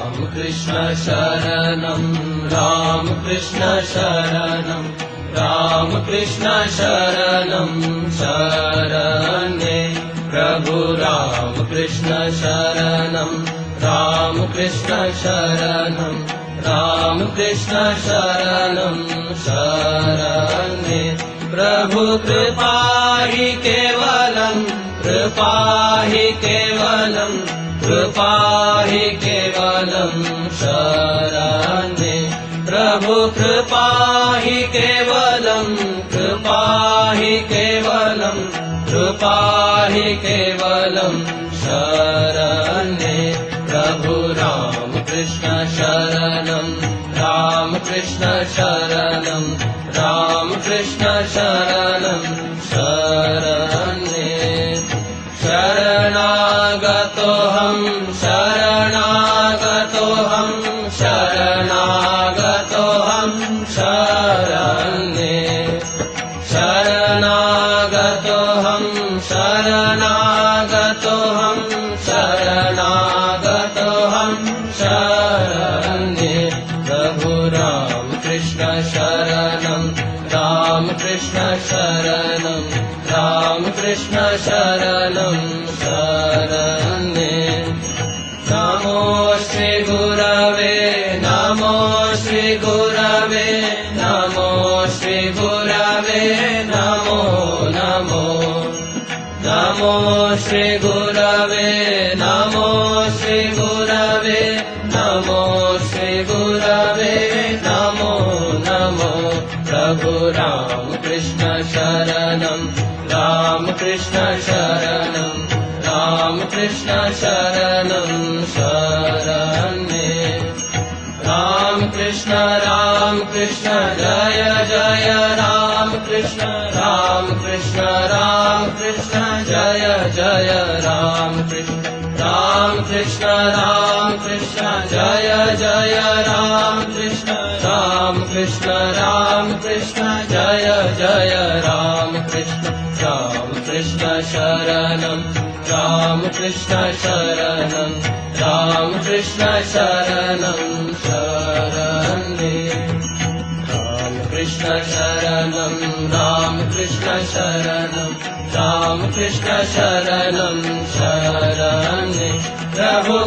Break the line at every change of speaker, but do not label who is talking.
राम कृष्ण शरणं राम कृष्ण शरणं राम कृष्ण शरणं शरणे प्रभु राम कृष्ण शरणं राम कृष्ण शरणं राम कृष्ण शरणं शरणे प्रभु कृपा हि केवलं कृपा हि केवलं कृपा हि केवलं शरणे प्रभु कृपा हि केवलं कृपा हि केवलं कृपा हि केवलं शरणे प्रभु राम कृष्ण शरणं राम कृष्ण शरणं राम कृष्ण शरणं शरणे शरणागतोऽहं शरणागतोऽहं शरणागतोऽहं शरणे शरणागतोऽहं शरणागतोऽहं शरणागतोऽहं शरणे प्रभु राम कृष्ण शरणं राम कृष्ण शरणं राम कृष्ण शरणं शरणे नमो श्री गुरवे नमो श्री गुरवे नमो श्री गुरवे नमो नमो नमो श्री गुरवे नमो श्री गुरवे नमो श्री गुरवे नमो नमो प्रभु राम कृष्ण शरणं राम कृष्ण शरणं राम कृष्ण शरणं शरणे राम कृष्ण जय जय राम कृष्ण जय जय राम कृष्ण जय जय राम कृष्ण जय जय राम कृष्ण शरणं राम कृष्ण शरणं राम कृष्ण शरणं शरणे राम कृष्ण शरणं राम कृष्ण शरणं राम कृष्ण शरणं शरणे प्रभु